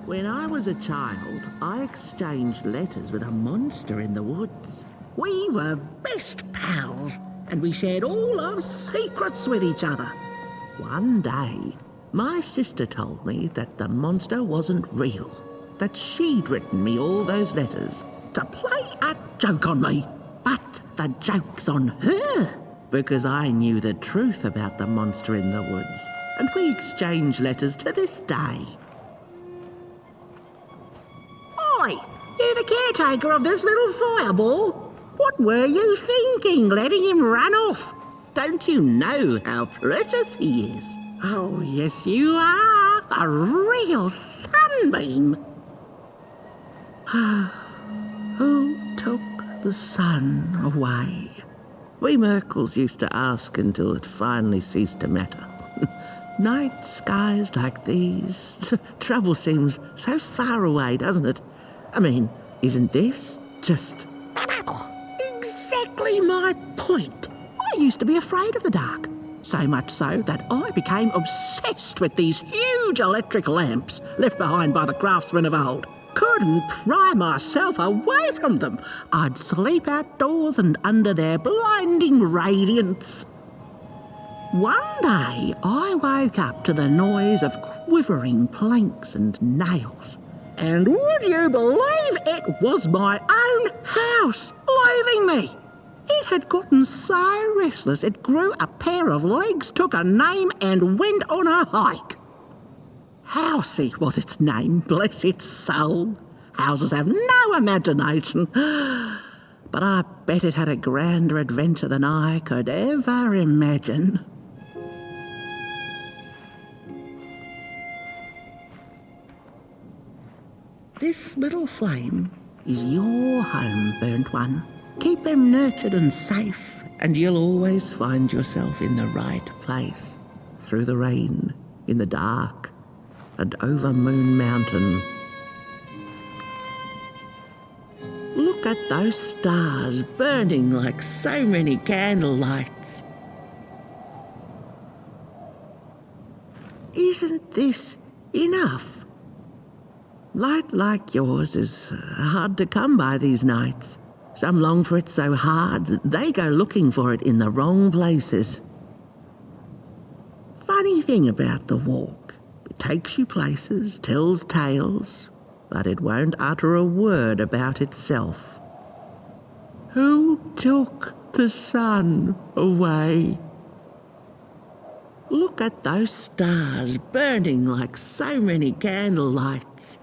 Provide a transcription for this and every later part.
When I was a child, I exchanged letters with a monster in the woods. We were best pals, and we shared all our secrets with each other. One day, my sister told me that the monster wasn't real, that she'd written me all those letters to play a joke on me. But the joke's on her, because I knew the truth about the monster in the woods, and we exchange letters to this day. Oi, you the caretaker of this little fireball? What were you thinking, letting him run off? Don't you know how precious he is? Oh, yes you are. A real sunbeam. Who took the sun away? We Merkles used to ask until it finally ceased to matter. Night skies like these, trouble seems so far away, doesn't it? I mean, isn't this just exactly my point? I used to be afraid of the dark, so much so that I became obsessed with these huge electric lamps left behind by the craftsmen of old. Couldn't pry myself away from them. I'd sleep outdoors and under their blinding radiance. One day, I woke up to the noise of quivering planks and nails. And would you believe it was my own house leaving me? It had gotten so restless it grew a pair of legs, took a name and went on a hike. Housey was its name, bless its soul. Houses have no imagination. But I bet it had a grander adventure than I could ever imagine. This little flame is your home, burnt one. Keep them nurtured and safe, and you'll always find yourself in the right place. Through the rain, in the dark, and over Moon Mountain. Look at those stars burning like so many candle lights. Isn't this enough? Light like yours is hard to come by these nights. Some long for it so hard, they go looking for it in the wrong places. Funny thing about the walk, it takes you places, tells tales, but it won't utter a word about itself. Who took the sun away? Look at those stars burning like so many candle lights.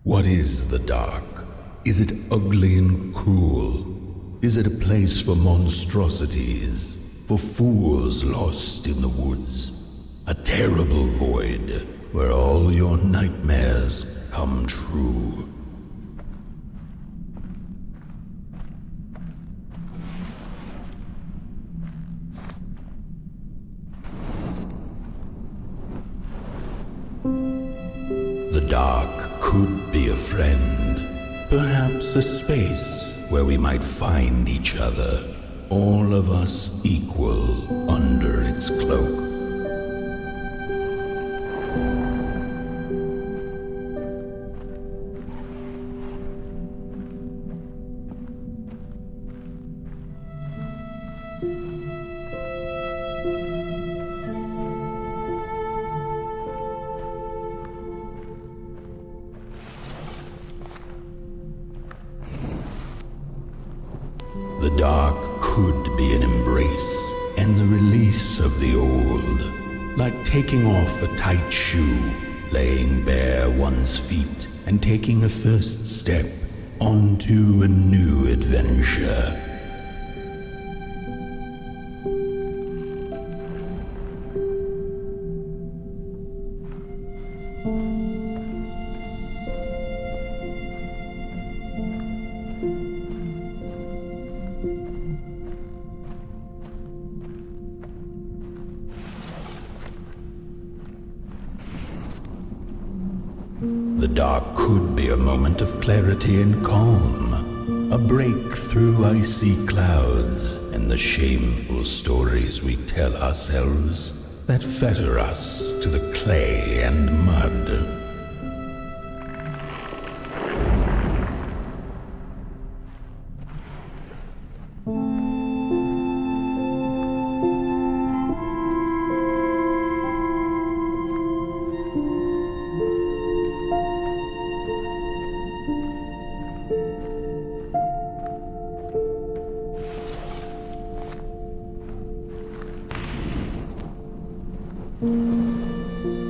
What is the dark? Is it ugly and cruel? Is it a place for monstrosities, for fools lost in the woods? A terrible void where all your nightmares come true. The dark could be a friend, perhaps a space where we might find each other, all of us equal under its cloak. The dark could be an embrace and the release of the old, like taking off a tight shoe, laying bare one's feet and taking a first step onto a new adventure. The dark could be a moment of clarity and calm, a break through icy clouds and the shameful stories we tell ourselves that fetter us to the clay and mud.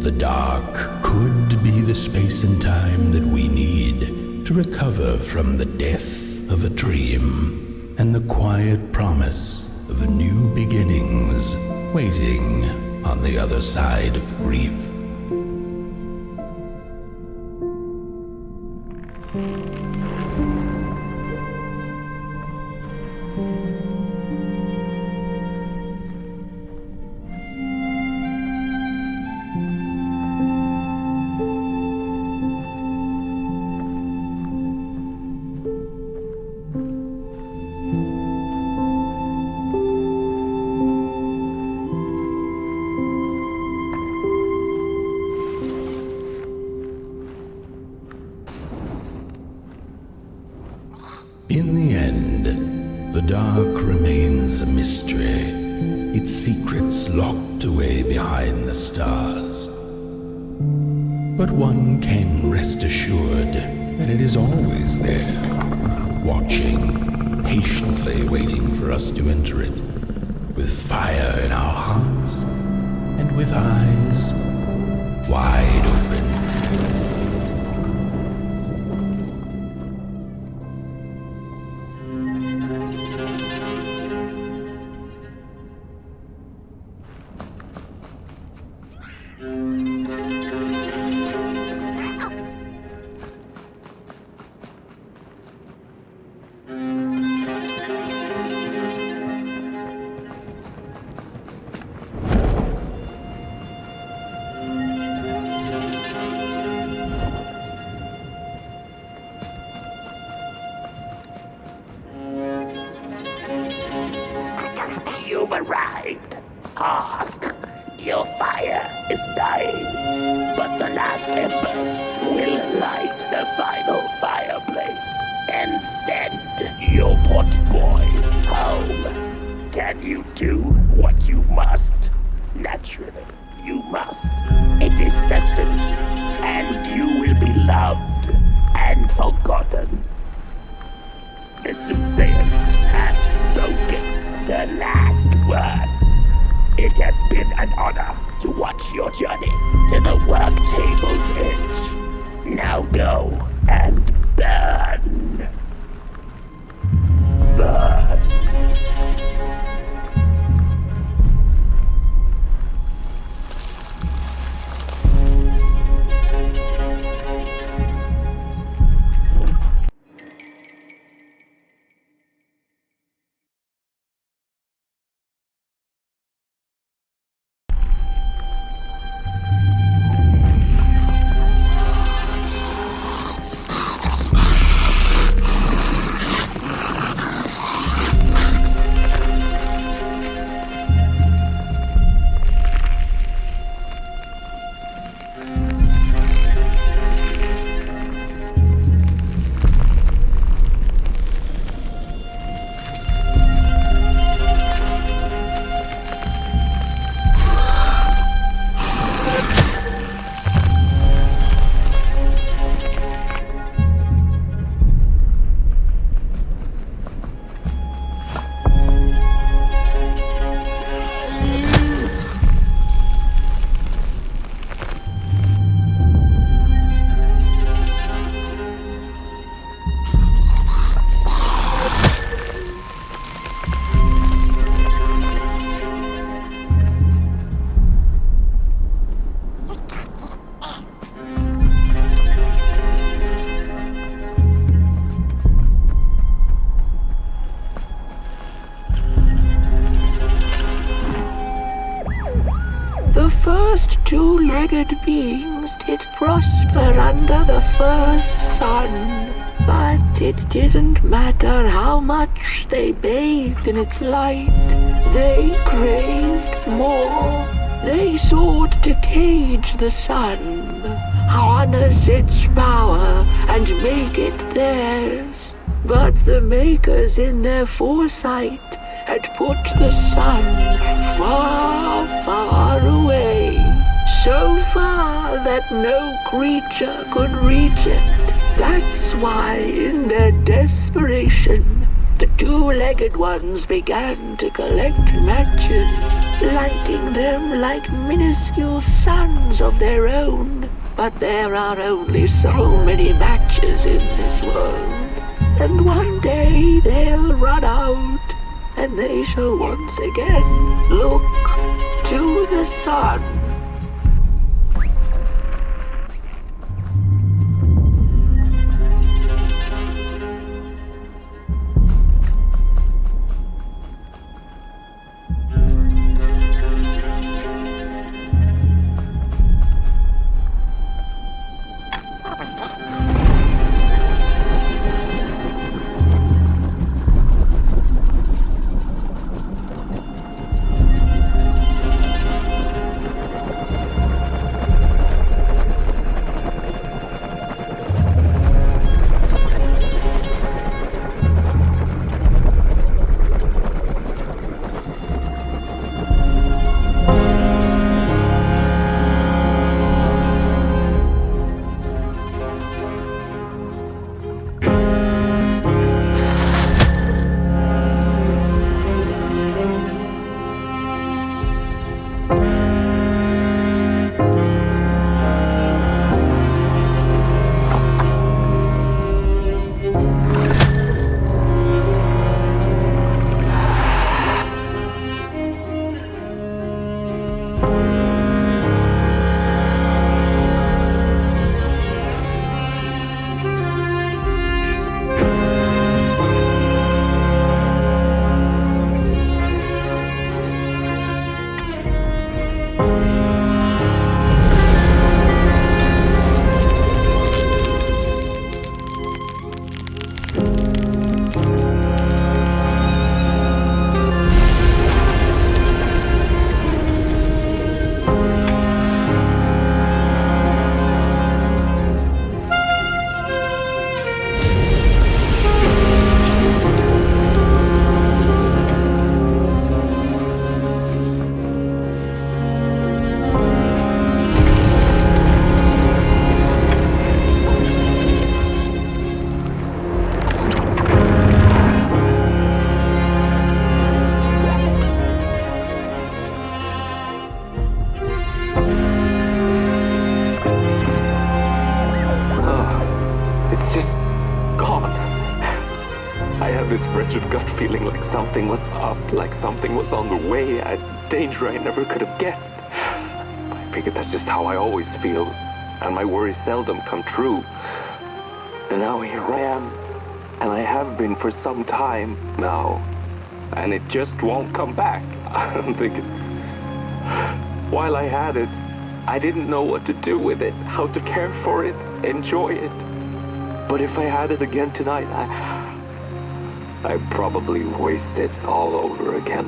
The dark could be the space and time that we need to recover from the death of a dream and the quiet promise of new beginnings waiting on the other side of grief. In the end, the dark remains a mystery, its secrets locked away behind the stars. But one can rest assured that it is always there, watching, patiently waiting for us to enter it, with fire in our hearts and with eyes wide open. You've arrived. Hark! Your fire is dying, but the last embers will light the final fireplace and send your potboy home. Can you do what you must? Naturally, you must. It is destined, and you will be loved and forgotten. The soothsayers have spoken the last words. It has been an honor to watch your journey to the work table's edge. Now go and burn. Burn. two-legged beings did prosper under the first sun. But it didn't matter how much they bathed in its light. They craved more. They sought to cage the sun, harness its power, and make it theirs. But the makers in their foresight had put the sun far, far away, so far that no creature could reach it. That's why, in their desperation, the two-legged ones began to collect matches, lighting them like minuscule suns of their own. But there are only so many matches in this world, and one day they'll run out, and they shall once again look to the sun. this wretched gut feeling like something was up, like something was on the way, a danger I never could have guessed. I figured that's just how I always feel, and my worries seldom come true. And now here I am, and I have been for some time now, and it just won't come back. I'm thinking, while I had it, I didn't know what to do with it, how to care for it, enjoy it. But if I had it again tonight, I'd probably waste it all over again.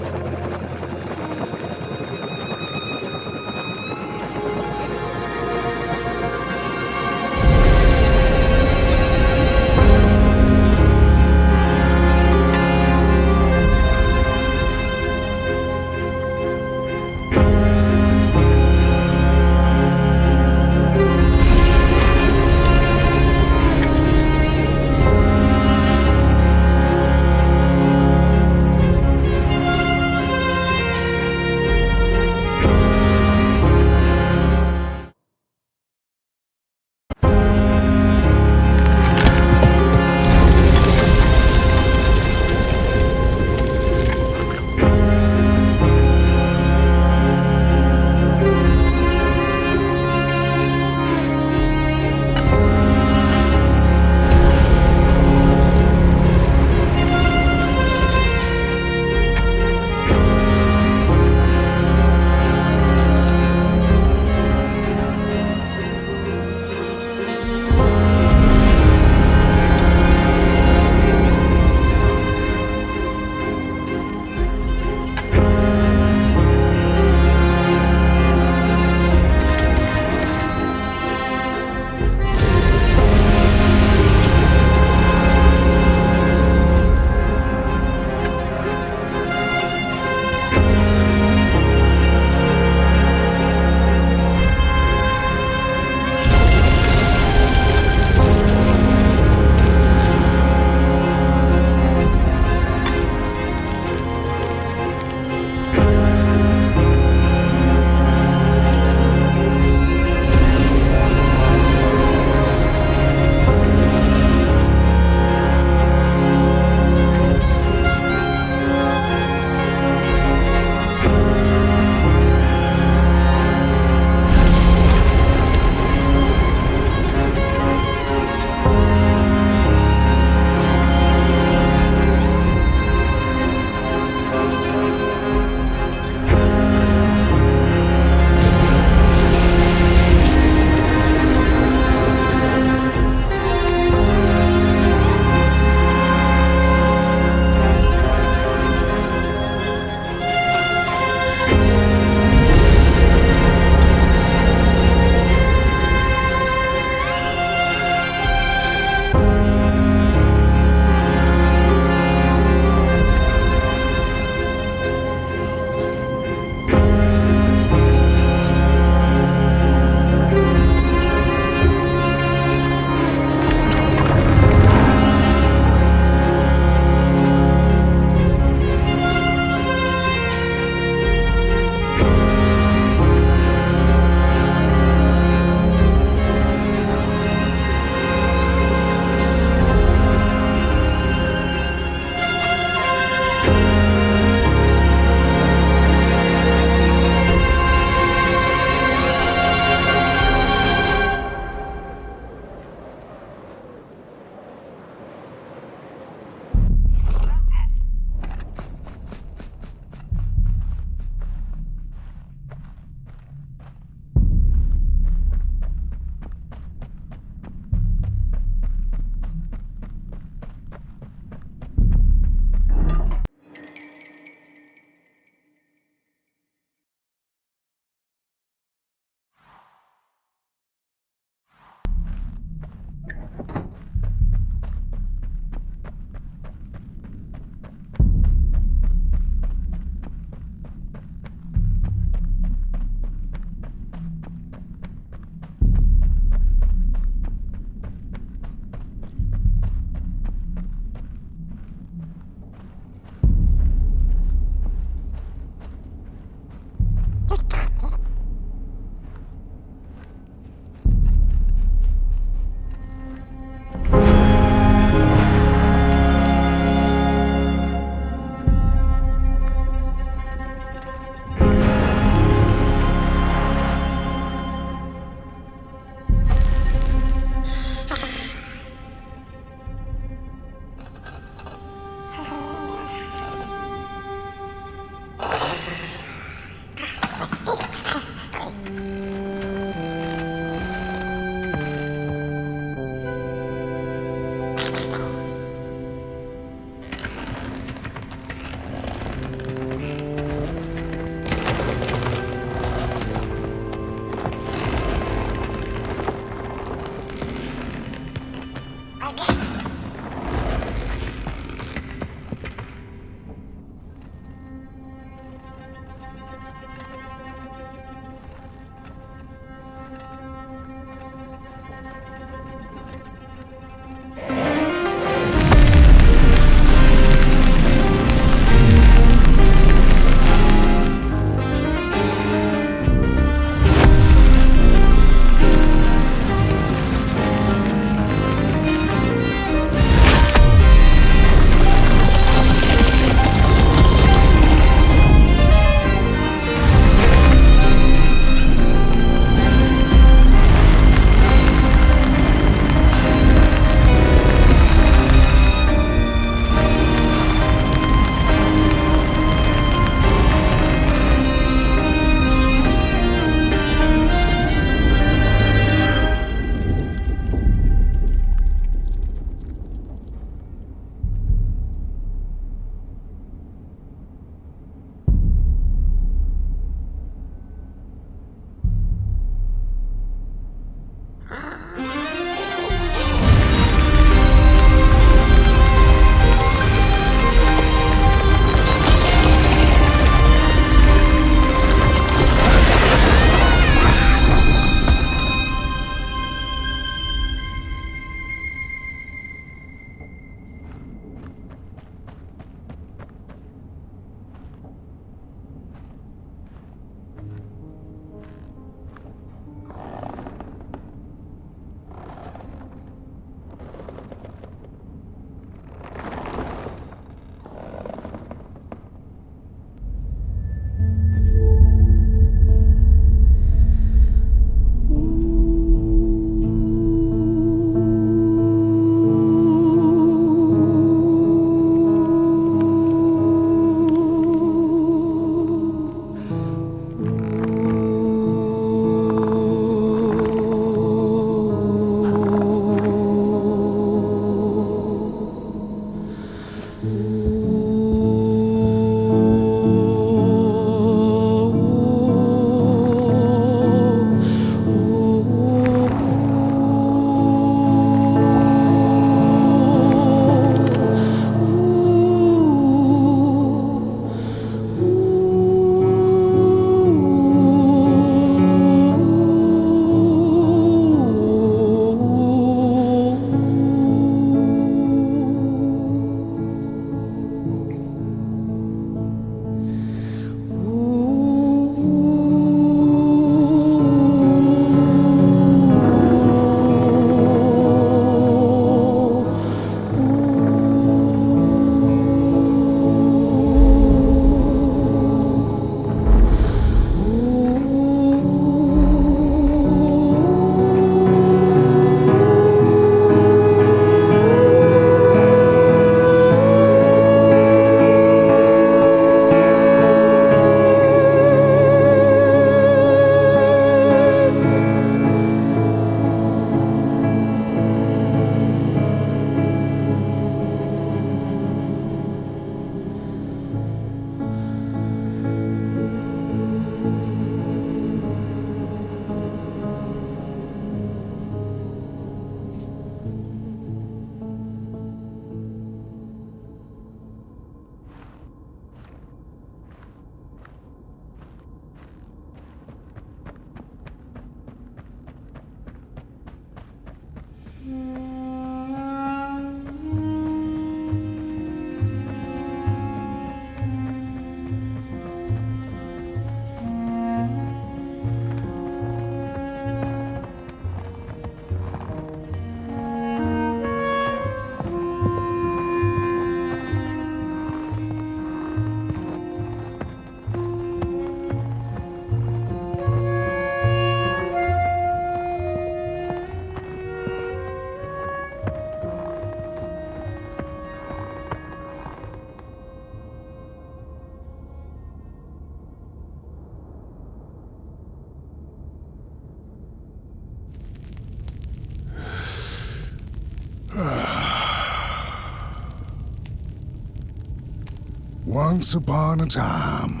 Once upon a time,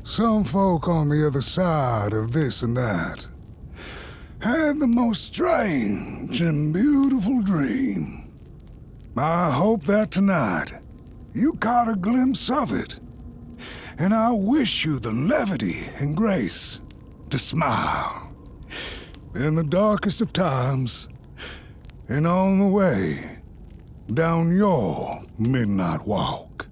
some folk on the other side of this and that had the most strange and beautiful dream. I hope that tonight you caught a glimpse of it, and I wish you the levity and grace to smile in the darkest of times and on the way down your midnight walk.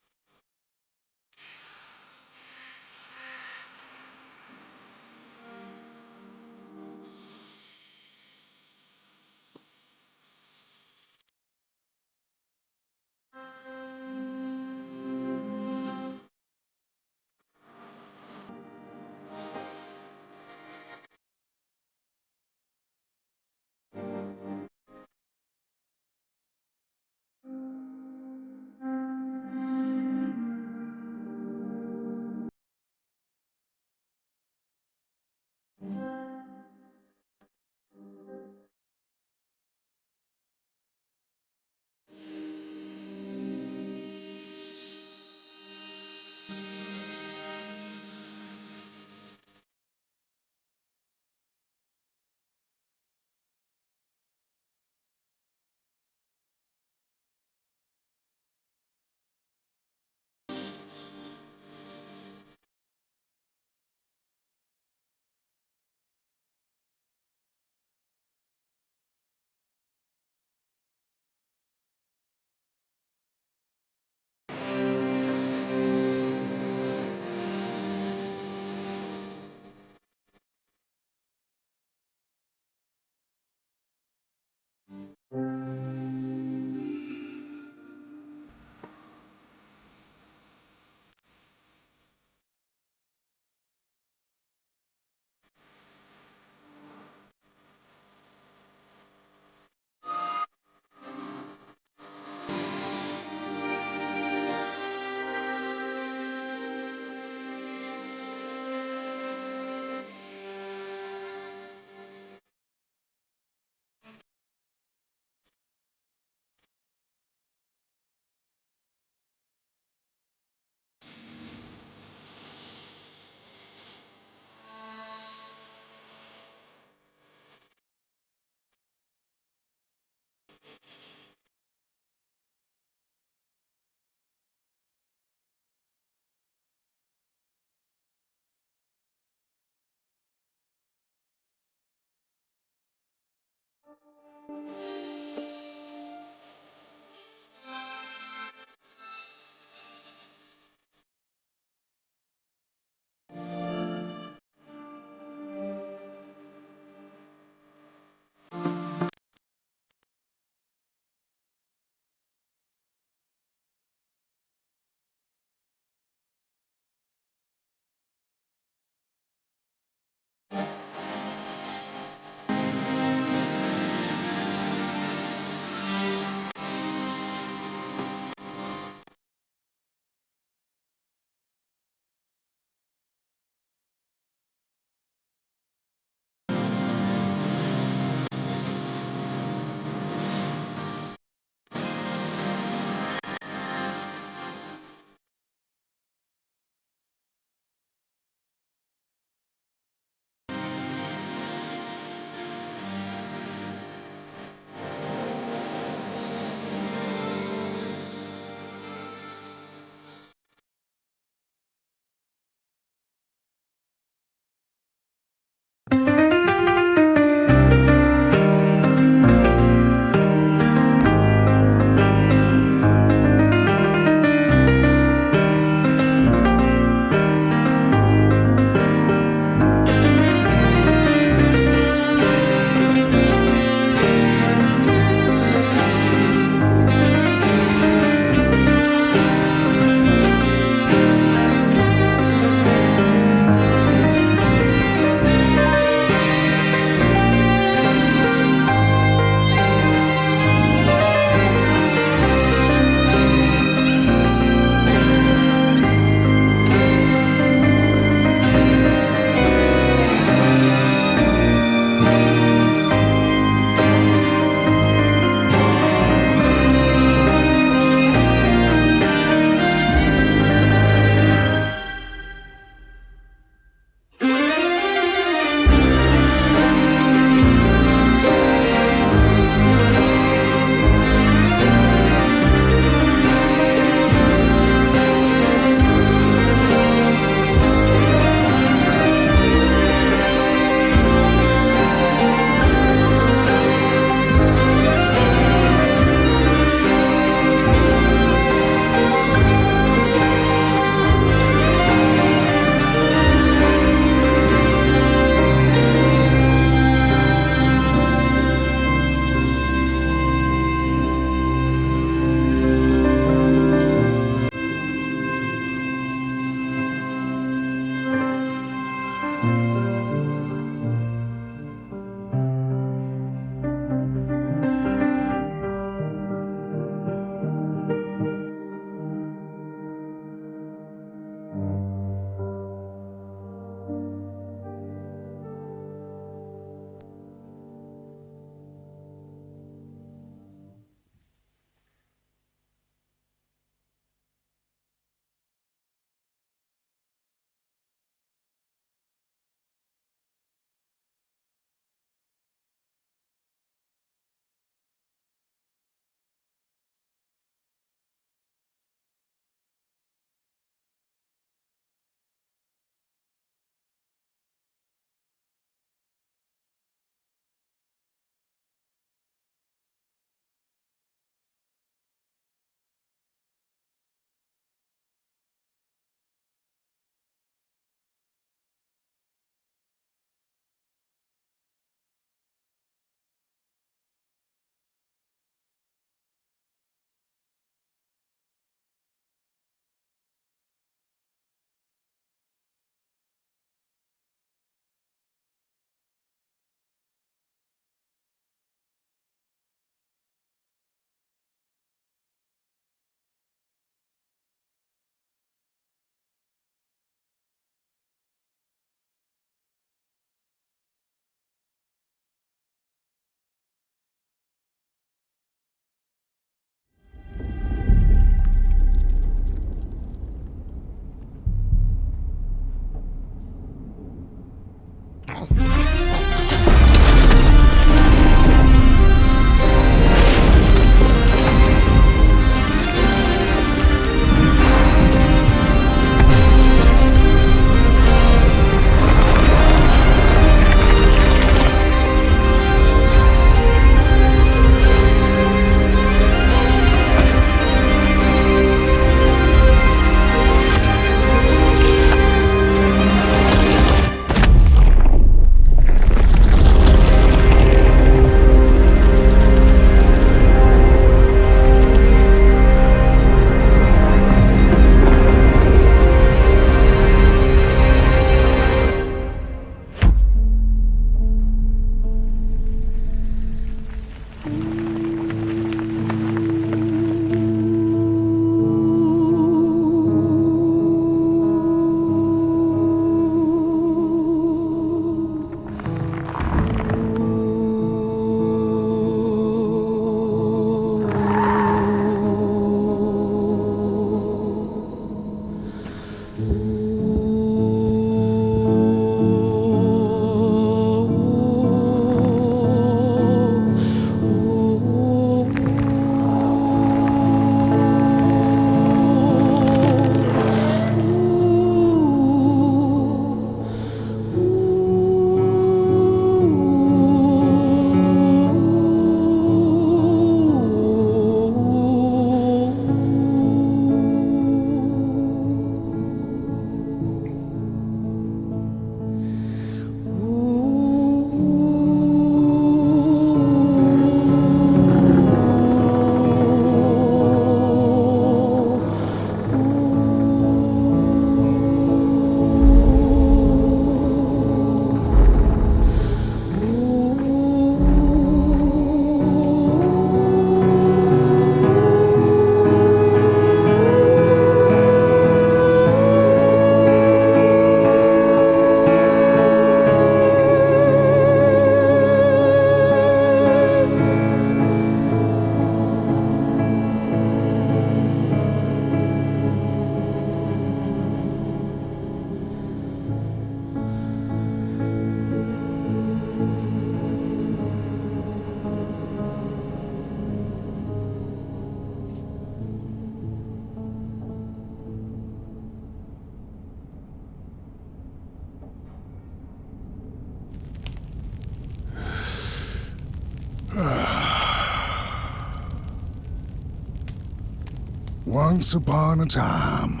Once upon a time,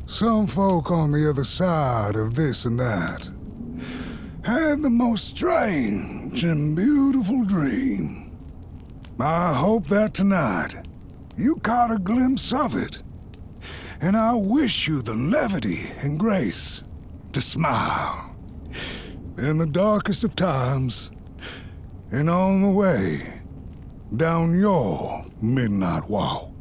some folk on the other side of this and that had the most strange and beautiful dream. I hope that tonight you caught a glimpse of it, and I wish you the levity and grace to smile in the darkest of times and on the way down your midnight walk.